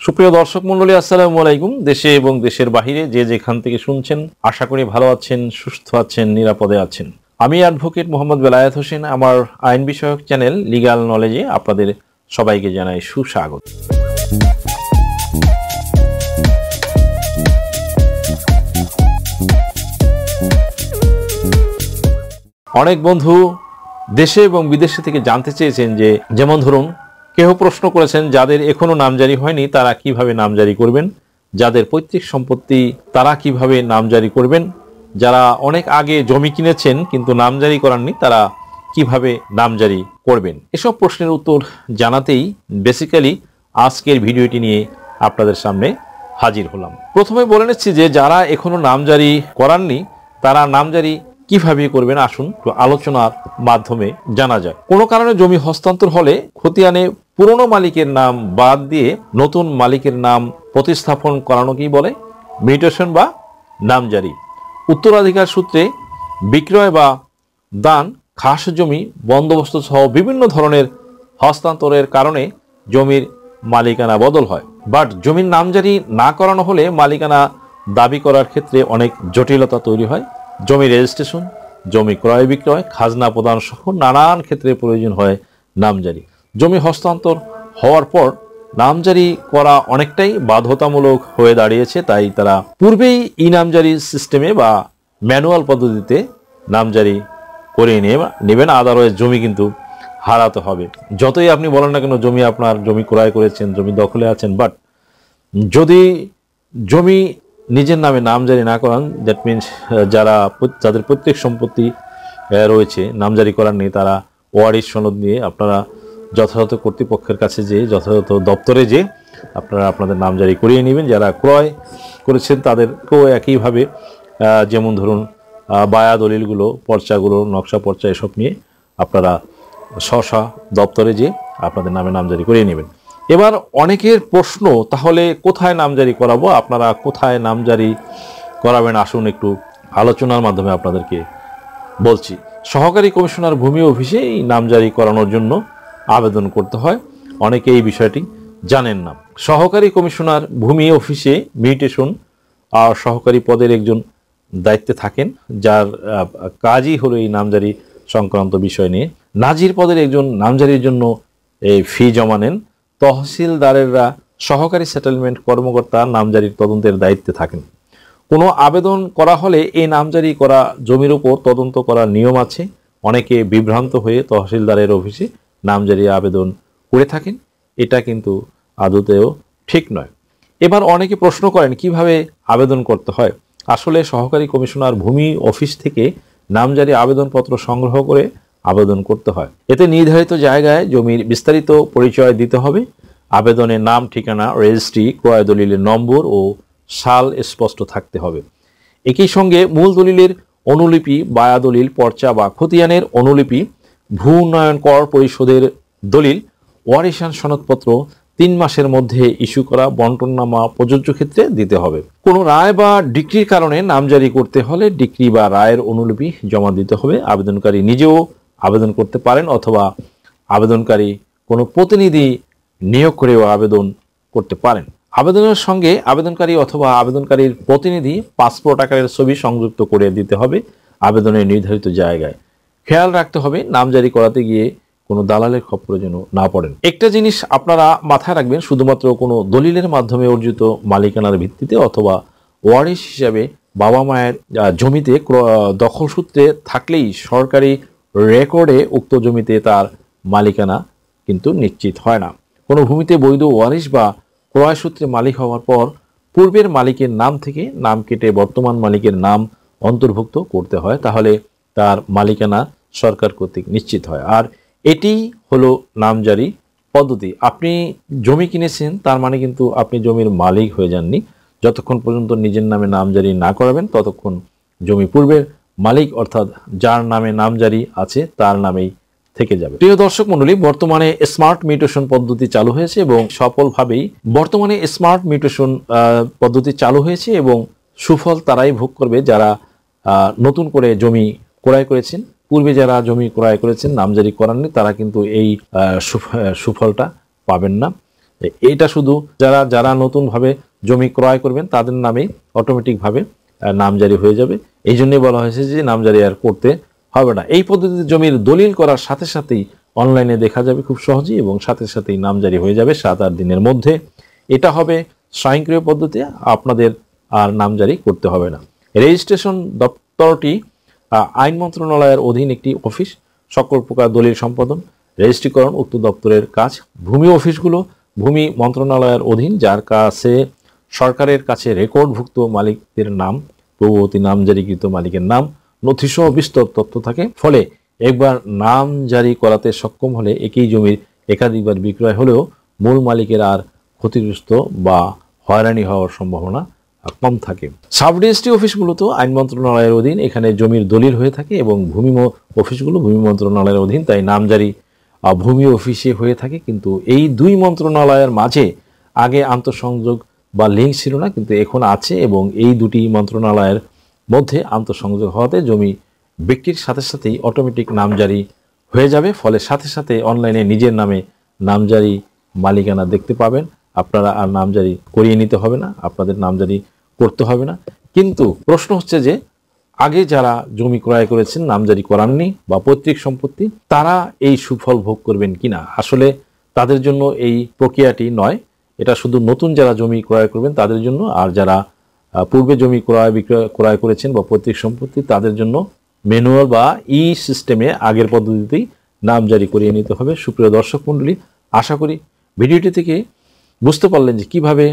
সুপ্রিয় দর্শক মণ্ডলী, আসসালামু আলাইকুম। দেশে এবং দেশের বাহিরে যে যেখান থেকে শুনছেন, আশা করি ভালো আছেন, সুস্থ আছেন, নিরাপদে আছেন। আমি অ্যাডভোকেট মোহাম্মদ বেলায়েত হোসেন। আমার আইন বিষয়ক চ্যানেল লিগ্যাল নলেজে আপনাদের সবাইকে জানাই সুস্বাগত। অনেক বন্ধু দেশে এবং বিদেশে থেকে জানতে চেয়েছেন যে, যেমন ধরুন, কেউ প্রশ্ন করেছেন যাদের এখনো নামজারি হয়নি তারা কিভাবে নামজারি করবেন, যাদের পৈতৃক সম্পত্তি তারা কিভাবে নামজারি করবেন, যারা অনেক আগে জমি কিনেছেন কিন্তু নামজারি করাননি তারা কিভাবে নামজারি করবেন। এসব প্রশ্নের উত্তর জানাতেই বেসিক্যালি আজকের ভিডিওটি নিয়ে আপনাদের সামনে হাজির হলাম। প্রথমে বলে নিচ্ছি যে যারা এখনো নামজারি করাননি তারা নামজারি কিভাবে করবেন, আসুন তো আলোচনার মাধ্যমে জানা যায়। কোনো কারণে জমি হস্তান্তর হলে খতিয়ানে পুরনো মালিকের নাম বাদ দিয়ে নতুন মালিকের নাম প্রতিস্থাপন করানোকেই বলে মিউটেশন বা নামজারি। উত্তরাধিকার সূত্রে বিক্রয় বা দান, খাস জমি বন্দোবস্ত সহ বিভিন্ন ধরনের হস্তান্তরের কারণে জমির মালিকানা বদল হয়। বাট জমির নামজারি না করানো হলে মালিকানা দাবি করার ক্ষেত্রে অনেক জটিলতা তৈরি হয়। জমি রেজিস্ট্রেশন, জমি ক্রয় বিক্রয়, খাজনা প্রদান সহ নানান ক্ষেত্রে প্রয়োজন হয় নামজারি। জমি হস্তান্তর হওয়ার পর নামজারি করা অনেকটাই বাধ্যতামূলক হয়ে দাঁড়িয়েছে, তাই তারা পূর্বেই ই নামজারি সিস্টেমে বা ম্যানুয়াল পদ্ধতিতে নামজারি করে নেবেন। আদারওয়াইজ জমি কিন্তু হারাতে হবে। যতই আপনি বলেন না কেন জমি আপনার, জমি ক্রয় করেছেন, জমি দখলে আছেন, বাট যদি জমি নিজের নামে নামজারি না করান, দ্যাট মিনস যাদের প্রত্যেক সম্পত্তি রয়েছে নামজারি করার নেই, তারা ওয়ারিশ সনদ নিয়ে আপনারা যথাযথ কর্তৃপক্ষের কাছে যথাযথ দপ্তরে আপনারা আপনাদের নামজারি করিয়ে নেবেন। যারা ক্রয় করেছেন তাদেরকেও একইভাবে, যেমন ধরুন বায়া দলিলগুলো, পর্চাগুলো, নকশা পর্চা এসব নিয়ে আপনারা স্ব দপ্তরে আপনাদের নামে নামজারি করিয়ে নেবেন। এবার অনেকের প্রশ্ন, তাহলে কোথায় নামজারি করাবো, আপনারা কোথায় নামজারি করাবেন, আসুন একটু আলোচনার মাধ্যমে আপনাদেরকে বলছি। সহকারী কমিশনার ভূমি অফিসে এই নামজারি করানোর জন্য আবেদন করতে হয়। অনেকে এই বিষয়টি জানেন না। সহকারী কমিশনার ভূমি অফিসে মিউটেশন আর সহকারী পদের একজন দায়িত্বে থাকেন, যার কাজই হলো এই নামজারি সংক্রান্ত বিষয় নিয়ে। নাজির পদের একজন নামজারির জন্য এই ফি জমা নেন। তহসিলদারেরা সহকারী সেটেলমেন্ট কর্মকর্তা নামজারির তদন্তের দায়িত্বে থাকেন। কোনো আবেদন করা হলে এই নামজারি করা জমির উপর তদন্ত করার নিয়ম আছে। অনেকে বিভ্রান্ত হয়ে তহসিলদারের অফিসে নামজারি আবেদন করে থাকেন, এটা কিন্তু আদতেও ঠিক নয়। এবার অনেকে প্রশ্ন করেন কিভাবে আবেদন করতে হয়। আসলে সহকারী কমিশনার ভূমি অফিস থেকে নামজারি আবেদনপত্র সংগ্রহ করে আবেদন করতে হয়। এতে নির্ধারিত জায়গায় জমির বিস্তারিত পরিচয় দিতে হবে। আবেদনের নাম, ঠিকানা, রেজিস্ট্রি, ক্রয় দলিলের নম্বর ও সাল স্পষ্ট থাকতে হবে। একই সঙ্গে মূল দলিলের অনুলিপি, বায়া দলিল, পর্চা বা খতিয়ানের অনুলিপি, ভূ উন্নয়ন কর পরিশোধের দলিল, ওয়ারিশান সনদপত্র 3 মাসের মধ্যে ইস্যু করা বন্টননামা প্রযোজ্য ক্ষেত্রে দিতে হবে। কোনো রায় বা ডিক্রির কারণে নামজারি করতে হলে ডিক্রি বা রায়ের অনুলিপি জমা দিতে হবে। আবেদনকারী নিজেও আবেদন করতে পারেন অথবা আবেদনকারী কোনো প্রতিনিধি নিয়োগ করেও আবেদন করতে পারেন। আবেদনের সঙ্গে আবেদনকারী অথবা আবেদনকারীর প্রতিনিধি পাসপোর্ট আকারের ছবি সংযুক্ত করে দিতে হবে আবেদনের নির্ধারিত জায়গায়। খেয়াল রাখতে হবে নামজারি করাতে গিয়ে কোনো দালালের খপ্পরে যেন না পড়েন। একটা জিনিস আপনারা মাথায় রাখবেন, শুধুমাত্র কোনো দলিলের মাধ্যমে অর্জিত মালিকানার ভিত্তিতে অথবা ওয়ারিশ হিসাবে বাবা মায়ের জমিতে দখল সূত্রে থাকলেই সরকারি রেকর্ডে উক্ত জমিতে তার মালিকানা কিন্তু নিশ্চিত হয় না। কোনো ভূমিতে বৈধ ওয়ারিশ বা ক্রয় সূত্রে মালিক হওয়ার পর পূর্বের মালিকের নাম থেকে নাম কেটে বর্তমান মালিকের নাম অন্তর্ভুক্ত করতে হয়, তাহলে তার মালিকানা সরকার কর্তৃক নিশ্চিত হয়। আর এটি হলো নামজারি পদ্ধতি। আপনি জমি কিনেছেন তার মানে কিন্তু আপনি জমির মালিক হয়ে যাননি। যতক্ষণ পর্যন্ত নিজের নামে নামজারি না করাবেন ততক্ষণ জমি পূর্বের মালিক অর্থাৎ যার নামে নামজারি আছে তার নামেই থেকে যাবে। প্রিয় দর্শক মণ্ডলী, বর্তমানে স্মার্ট মিউটেশন পদ্ধতি চালু হয়েছে এবং সফলভাবেই বর্তমানে স্মার্ট মিউটেশন পদ্ধতি চালু হয়েছে এবং সুফল তারাই ভোগ করবে যারা নতুন করে জমি ক্রয় করেছেন। পূর্বে যারা জমি ক্রয় করেছেন নামজারি করাননি তারা কিন্তু এই সুফলটা পাবেন না। এটা শুধু যারা যারা নতুনভাবে জমি ক্রয় করবেন তাদের নামেই অটোমেটিকভাবে নামজারি হয়ে যাবে। এই জন্যই বলা হয়েছে যে নামজারি আর করতে হবে না। এই পদ্ধতিতে জমির দলিল করার সাথে সাথেই অনলাইনে দেখা যাবে খুব সহজেই এবং সাথে সাথেই নামজারি হয়ে যাবে 7-8 দিনের মধ্যে। এটা হবে স্বয়ংক্রিয় পদ্ধতি, আপনাদের আর নামজারি করতে হবে না। রেজিস্ট্রেশন দপ্তরটি আইন মন্ত্রণালয়ের অধীন একটি অফিস। সকল প্রকার দলিল সম্পাদন, রেজিস্ট্রিকরণ উক্ত দপ্তরের কাজ। ভূমি অফিসগুলো ভূমি মন্ত্রণালয়ের অধীন, যার কাছে সরকারের কাছে রেকর্ডভুক্ত মালিকদের নাম, পূর্ববর্তী নামজারিকৃত মালিকের নাম, নথিসহ বিস্তর তথ্য থাকে। ফলে একবার নাম জারি করাতে সক্ষম হলে একই জমির একাধিকবার বিক্রয় হলেও মূল মালিকের আর ক্ষতিগ্রস্ত বা হয়রানি হওয়ার সম্ভাবনা কম থাকে। সাব রেজিস্ট্রি অফিসগুলো তো আইন মন্ত্রণালয়ের অধীন, এখানে জমির দলিল হয়ে থাকে, এবং ভূমি অফিসগুলো ভূমি মন্ত্রণালয়ের অধীন, তাই নামজারি ভূমি অফিসে হয়ে থাকে। কিন্তু এই দুই মন্ত্রণালয়ের মাঝে আগে আন্তঃসংযোগ বা লিঙ্ক ছিল না, কিন্তু এখন আছে, এবং এই দুটি মন্ত্রণালয়ের মধ্যে আন্তঃসংযোগ হওয়াতে জমি ব্যক্তির সাথে সাথেই অটোমেটিক নামজারি হয়ে যাবে। ফলে সাথে সাথে অনলাইনে নিজের নামে নামজারি মালিকানা দেখতে পাবেন। আপনারা আর নামজারি করিয়ে নিতে হবে না, আপনাদের নামজারি করতে হবে না। কিন্তু প্রশ্ন হচ্ছে যে আগে যারা জমি ক্রয় করেছেন নামজারি করাননি বা পৈতৃক সম্পত্তি, তারা এই সুফল ভোগ করবেন কিনা? আসলে তাদের জন্য এই প্রক্রিয়াটি নয়, এটা শুধু নতুন যারা জমি ক্রয় করবেন তাদের জন্য। আর যারা পূর্বে জমি ক্রয় করেছেন বা পৈতৃক সম্পত্তি, তাদের জন্য ম্যানুয়াল বা ই সিস্টেমে আগের পদ্ধতিতেই নামজারি করিয়ে নিতে হবে। সুপ্রিয় দর্শক মণ্ডলী, আশা করি ভিডিওটি থেকে বুঝতে পারলেন যে কিভাবে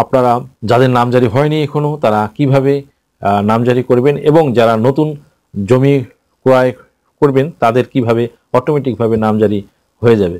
আপনারা, যাদের নামজারি হয়নি এখনো, তারা কিভাবে নামজারি করবেন, এবং যারা নতুন জমি ক্রয় করবেন তাদের কিভাবে অটোমেটিকভাবে নামজারি হয়ে যাবে।